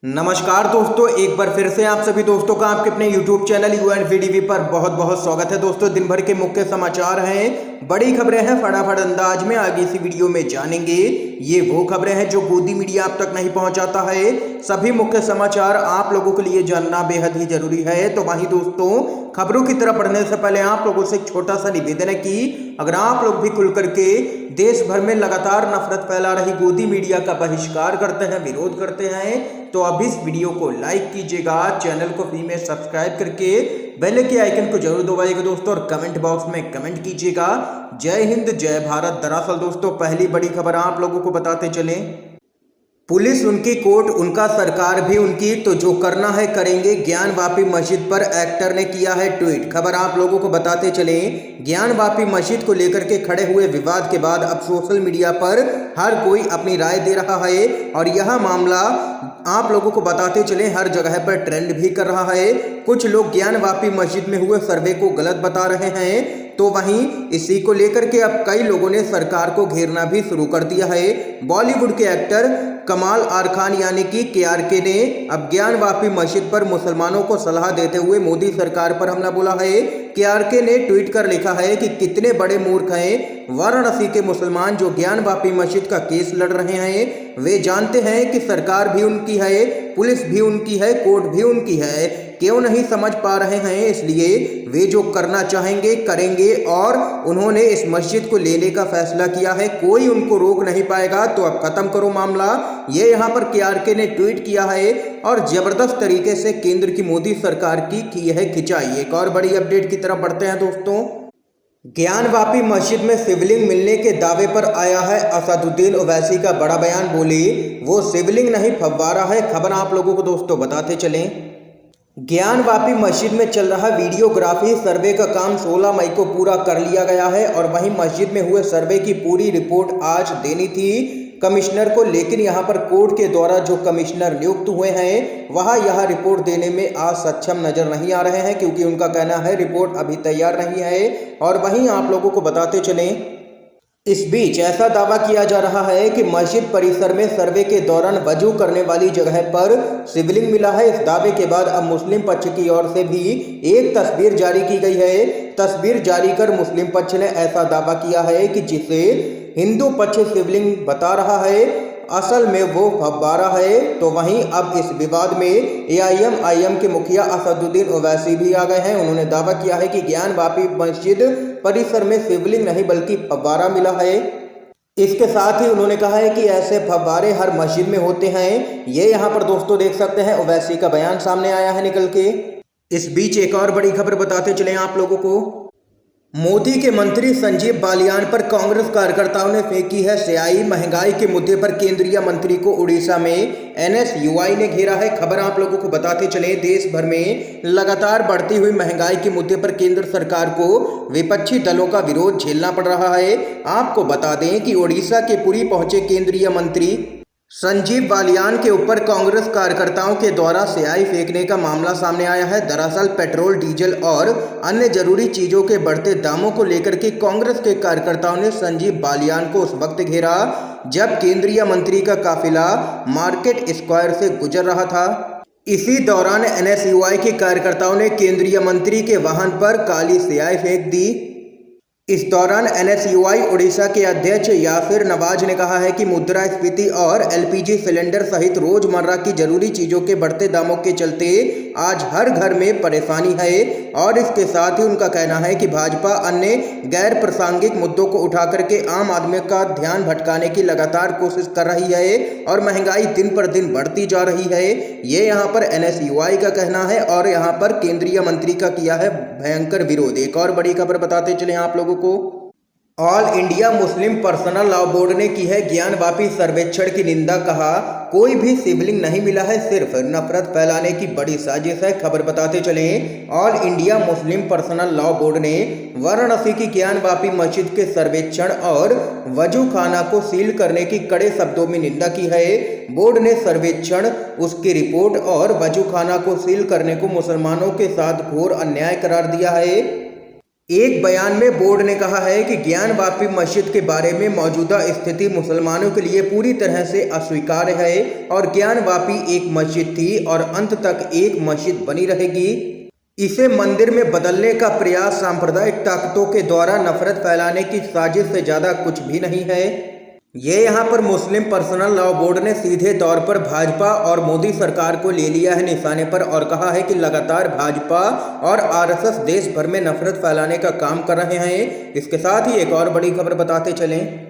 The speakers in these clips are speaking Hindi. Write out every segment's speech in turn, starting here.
नमस्कार दोस्तों, एक बार फिर से आप सभी दोस्तों का आपके अपने YouTube चैनल UNVDV पर बहुत बहुत स्वागत है। दोस्तों, दिन भर के मुख्य समाचार हैं, बड़ी खबरें हैं, फटाफट अंदाज में आगे इसी वीडियो में जानेंगे। ये वो खबरें हैं जो गोदी मीडिया आप तक नहीं पहुंचाता है। सभी मुख्य समाचार आप लोगों के लिए जानना बेहद ही जरूरी है। तो वहीं दोस्तों, खबरों की तरफ बढ़ने से पहले आप लोगों से एक छोटा सा निवेदन है कि अगर आप लोग भी खुल करके देश भर में लगातार नफरत फैला रही गोदी मीडिया का बहिष्कार करते हैं, विरोध करते हैं, तो अब इस वीडियो को लाइक कीजिएगा, चैनल को फ्री में सब्सक्राइब करके बेल के आइकन को जरूर दबाइएगा दोस्तों, और कमेंट बॉक्स में कमेंट कीजिएगा। जय हिंद, जय भारत। दरअसल दोस्तों, पहली बड़ी खबर आप लोगों को बताते चलें, पुलिस उनकी, कोर्ट उनका, सरकार भी उनकी, तो जो करना है करेंगे। ज्ञानवापी मस्जिद पर एक्टर ने किया है ट्वीट। खबर आप लोगों को बताते चलें, ज्ञानवापी मस्जिद को लेकर के खड़े हुए विवाद के बाद अब सोशल मीडिया पर हर कोई अपनी राय दे रहा है, और यह मामला आप लोगों को बताते चले हर जगह पर ट्रेंड भी कर रहा है। कुछ लोग ज्ञानवापी मस्जिद में हुए सर्वे को गलत बता रहे हैं, तो वहीं इसी को लेकर के अब कई लोगों ने सरकार को घेरना भी शुरू कर दिया है। बॉलीवुड के एक्टर कमाल आर खान यानी कि KRK ने अब ज्ञानवापी मस्जिद पर मुसलमानों को सलाह देते हुए मोदी सरकार पर हमला बोला है। KRK ने ट्वीट कर लिखा है कि कितने बड़े मूर्ख हैं वाराणसी के मुसलमान जो ज्ञानवापी मस्जिद का केस लड़ रहे हैं। वे जानते हैं कि सरकार भी उनकी है, पुलिस भी उनकी है, कोर्ट भी उनकी है, क्यों नहीं समझ पा रहे हैं। इसलिए वे जो करना चाहेंगे करेंगे, और उन्होंने इस मस्जिद को लेने का फैसला किया है, कोई उनको रोक नहीं पाएगा। तो अब खत्म करो मामला, ये यहाँ पर KRK ने ट्वीट किया है, और जबरदस्त तरीके से केंद्र की मोदी सरकार की है खिंचाई। एक और बड़ी अपडेट की तरफ बढ़ते हैं दोस्तों, ज्ञानवापी मस्जिद में शिवलिंग मिलने के दावे पर आया है असदुद्दीन ओवैसी का बड़ा बयान। बोली वो शिवलिंग नहीं फव्वारा है। खबर आप लोगों को दोस्तों बताते चलें, ज्ञानवापी मस्जिद में चल रहा वीडियोग्राफी सर्वे का काम 16 मई को पूरा कर लिया गया है, और वहीं मस्जिद में हुए सर्वे की पूरी रिपोर्ट आज देनी थी कमिश्नर को, लेकिन यहां पर कोर्ट के द्वारा जो कमिश्नर नियुक्त हुए हैं वह यह रिपोर्ट देने में आज सक्षम नजर नहीं आ रहे हैं, क्योंकि उनका कहना है रिपोर्ट अभी तैयार नहीं है। और वहीं आप लोगों को बताते चलें, इस बीच ऐसा दावा किया जा रहा है कि मस्जिद परिसर में सर्वे के दौरान वजू करने वाली जगह पर शिवलिंग मिला है। इस दावे के बाद अब मुस्लिम पक्ष की ओर से भी एक तस्वीर जारी की गई है। तस्वीर जारी कर मुस्लिम पक्ष ने ऐसा दावा किया है कि जिसे हिंदू पक्ष शिवलिंग बता रहा है, असल में वो फव्वारा है। तो वहीं अब इस विवाद में AIM के मुखिया असदुद्दीन ओवैसी भी आ गए हैं। उन्होंने दावा किया है कि ज्ञानवापी मस्जिद परिसर में शिवलिंग नहीं बल्कि फव्वारा मिला है। इसके साथ ही उन्होंने कहा है कि ऐसे फव्वारे हर मस्जिद में होते हैं। ये यहाँ पर दोस्तों देख सकते हैं, ओवैसी का बयान सामने आया है निकल के। इस बीच एक और बड़ी खबर बताते चले आप लोगों को, मोदी के मंत्री संजीव बालियान पर कांग्रेस कार्यकर्ताओं ने फेंकी है स्याही। महंगाई के मुद्दे पर केंद्रीय मंत्री को उड़ीसा में NSUI ने घेरा है। खबर आप लोगों को बताते चले, देश भर में लगातार बढ़ती हुई महंगाई के मुद्दे पर केंद्र सरकार को विपक्षी दलों का विरोध झेलना पड़ रहा है। आपको बता दें कि उड़ीसा के पुरी पहुंचे केंद्रीय मंत्री संजीव बालियान के ऊपर कांग्रेस कार्यकर्ताओं के द्वारा स्याही फेंकने का मामला सामने आया है। दरअसल पेट्रोल, डीजल और अन्य जरूरी चीजों के बढ़ते दामों को लेकर के कांग्रेस के कार्यकर्ताओं ने संजीव बालियान को उस वक्त घेरा जब केंद्रीय मंत्री का काफिला मार्केट स्क्वायर से गुजर रहा था। इसी दौरान NSUI के कार्यकर्ताओं ने केंद्रीय मंत्री के वाहन पर काली स्याही फेंक दी। इस दौरान NSUI उड़ीसा के अध्यक्ष यासिर नवाज ने कहा है कि मुद्रास्फीति और LPG सिलेंडर सहित रोजमर्रा की जरूरी चीजों के बढ़ते दामों के चलते आज हर घर में परेशानी है, और इसके साथ ही उनका कहना है कि भाजपा अन्य गैर प्रासंगिक मुद्दों को उठा करके आम आदमी का ध्यान भटकाने की लगातार कोशिश कर रही है, और महंगाई दिन पर दिन बढ़ती जा रही है। ये यहाँ पर NSUI का कहना है, और यहाँ पर केंद्रीय मंत्री का किया है भयंकर विरोध। एक और बड़ी खबर बताते चले आप लोगों को, all India Muslim personal law board ने की है ज्ञानवापी सर्वेक्षण की निंदा। कहा कोई भी शिवलिंग नहीं मिला है, सिर्फ नफरत फैलाने की बड़ी साजिश है। खबर बताते चलें, all India Muslim personal law board ने वाराणसी की ज्ञानवापी मस्जिद के सर्वेक्षण और वजू खाना को सील करने की कड़े शब्दों में निंदा की है। बोर्ड ने सर्वेक्षण, उसकी रिपोर्ट और वजू खाना को सील करने को मुसलमानों के साथ घोर अन्याय करार दिया है। एक बयान में बोर्ड ने कहा है कि ज्ञानवापी मस्जिद के बारे में मौजूदा स्थिति मुसलमानों के लिए पूरी तरह से अस्वीकार्य है और ज्ञानवापी एक मस्जिद थी और अंत तक एक मस्जिद बनी रहेगी। इसे मंदिर में बदलने का प्रयास सांप्रदायिक ताकतों के द्वारा नफरत फैलाने की साजिश से ज्यादा कुछ भी नहीं है। ये यहाँ पर मुस्लिम पर्सनल लॉ बोर्ड ने सीधे तौर पर भाजपा और मोदी सरकार को ले लिया है निशाने पर और कहा है कि लगातार भाजपा और आरएसएस देश भर में नफरत फैलाने का काम कर रहे हैं। इसके साथ ही एक और बड़ी खबर बताते चलें।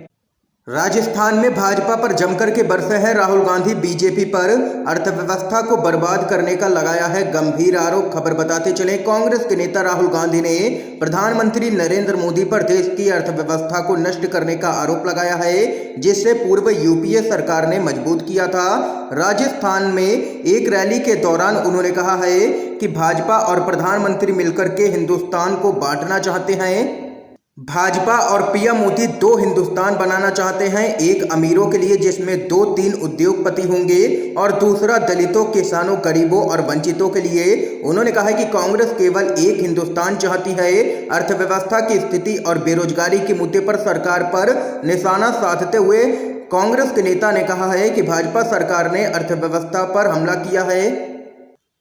राजस्थान में भाजपा पर जमकर के बरसे हैं राहुल गांधी। बीजेपी पर अर्थव्यवस्था को बर्बाद करने का लगाया है गंभीर आरोप। खबर बताते चले, कांग्रेस के नेता राहुल गांधी ने प्रधानमंत्री नरेंद्र मोदी पर देश की अर्थव्यवस्था को नष्ट करने का आरोप लगाया है, जिससे पूर्व यूपीए सरकार ने मजबूत किया था। राजस्थान में एक रैली के दौरान उन्होंने कहा है कि भाजपा और प्रधानमंत्री मिलकर के हिंदुस्तान को बांटना चाहते हैं। भाजपा और पीएम मोदी दो हिंदुस्तान बनाना चाहते हैं, एक अमीरों के लिए जिसमें 2-3 उद्योगपति होंगे और दूसरा दलितों, किसानों, गरीबों और वंचितों के लिए। उन्होंने कहा कि कांग्रेस केवल एक हिंदुस्तान चाहती है। अर्थव्यवस्था की स्थिति और बेरोजगारी के मुद्दे पर सरकार पर निशाना साधते हुए कांग्रेस के नेता ने कहा है कि भाजपा सरकार ने अर्थव्यवस्था पर हमला किया है।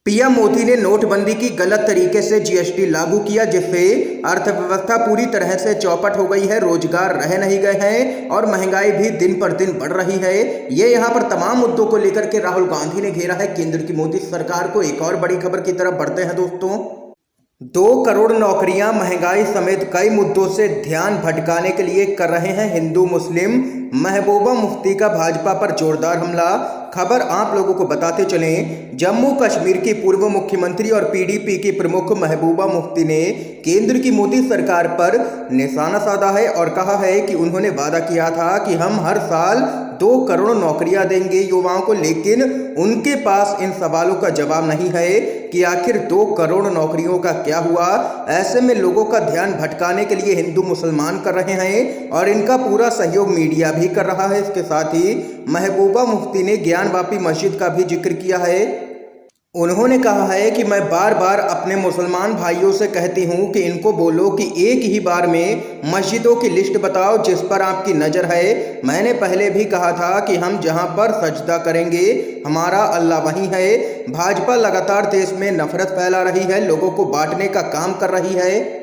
पीएम मोदी ने नोटबंदी की गलत तरीके से जीएसटी लागू किया, जिससे अर्थव्यवस्था पूरी तरह से चौपट हो गई है। रोजगार रह नहीं गए हैं और महंगाई भी दिन पर दिन बढ़ रही है। ये यहाँ पर तमाम मुद्दों को लेकर के राहुल गांधी ने घेरा है केंद्र की मोदी सरकार को। एक और बड़ी खबर की तरफ बढ़ते हैं दोस्तों। 2 करोड़ नौकरियां, महंगाई समेत कई मुद्दों से ध्यान भटकाने के लिए कर रहे हैं हिंदू मुस्लिम। महबूबा मुफ्ती का भाजपा पर जोरदार हमला। खबर आप लोगों को बताते चलें, जम्मू कश्मीर की पूर्व मुख्यमंत्री और पीडीपी की प्रमुख महबूबा मुफ्ती ने केंद्र की मोदी सरकार पर निशाना साधा है और कहा है कि उन्होंने वादा किया था कि हम हर साल 2 करोड़ नौकरियां देंगे युवाओं को, लेकिन उनके पास इन सवालों का जवाब नहीं है कि आखिर 2 करोड़ नौकरियों का क्या हुआ। ऐसे में लोगों का ध्यान भटकाने के लिए हिंदू मुसलमान कर रहे हैं और इनका पूरा सहयोग मीडिया भी कर रहा है। इसके साथ ही महबूबा मुफ्ती ने ज्ञानवापी मस्जिद का भी जिक्र किया है। उन्होंने कहा है कि मैं बार बार अपने मुसलमान भाइयों से कहती हूं कि इनको बोलो कि एक ही बार में मस्जिदों की लिस्ट बताओ जिस पर आपकी नज़र है। मैंने पहले भी कहा था कि हम जहां पर सजदा करेंगे हमारा अल्लाह वहीं है। भाजपा लगातार देश में नफरत फैला रही है, लोगों को बांटने का काम कर रही है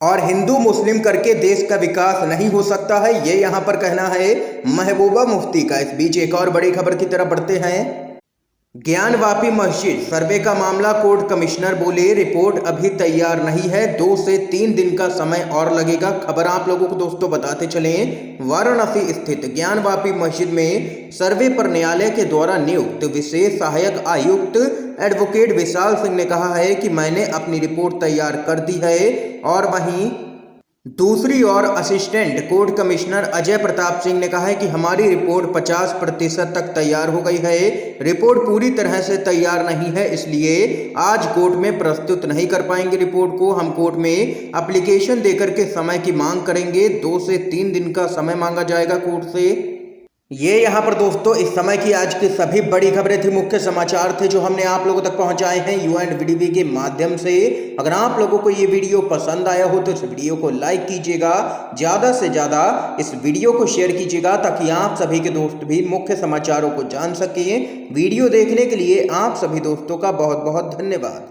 और हिंदू मुस्लिम करके देश का विकास नहीं हो सकता है, ये यहाँ पर कहना है महबूबा मुफ्ती का। इस बीच एक और बड़ी खबर की तरफ बढ़ते हैं। ज्ञानवापी मस्जिद सर्वे का मामला, कोर्ट कमिश्नर बोले रिपोर्ट अभी तैयार नहीं है, 2 से 3 दिन का समय और लगेगा। खबर आप लोगों को दोस्तों बताते चलें, वाराणसी स्थित ज्ञानवापी मस्जिद में सर्वे पर न्यायालय के द्वारा नियुक्त विशेष सहायक आयुक्त एडवोकेट विशाल सिंह ने कहा है कि मैंने अपनी रिपोर्ट तैयार कर दी है। और वहीं दूसरी ओर assistant court commissioner Ajay Pratap Singh ने कहा है कि हमारी रिपोर्ट 50% तक तैयार हो गई है। रिपोर्ट पूरी तरह से तैयार नहीं है, इसलिए आज कोर्ट में प्रस्तुत नहीं कर पाएंगे रिपोर्ट को। हम कोर्ट में एप्लीकेशन देकर के समय की मांग करेंगे। 2 से 3 दिन का समय मांगा जाएगा कोर्ट से। ये यहाँ पर दोस्तों इस समय की आज की सभी बड़ी खबरें थी, मुख्य समाचार थे जो हमने आप लोगों तक पहुँचाए हैं UNVDV के माध्यम से। अगर आप लोगों को ये वीडियो पसंद आया हो तो इस वीडियो को लाइक कीजिएगा, ज़्यादा से ज़्यादा इस वीडियो को शेयर कीजिएगा ताकि आप सभी के दोस्त भी मुख्य समाचारों को जान सकें। वीडियो देखने के लिए आप सभी दोस्तों का बहुत बहुत धन्यवाद।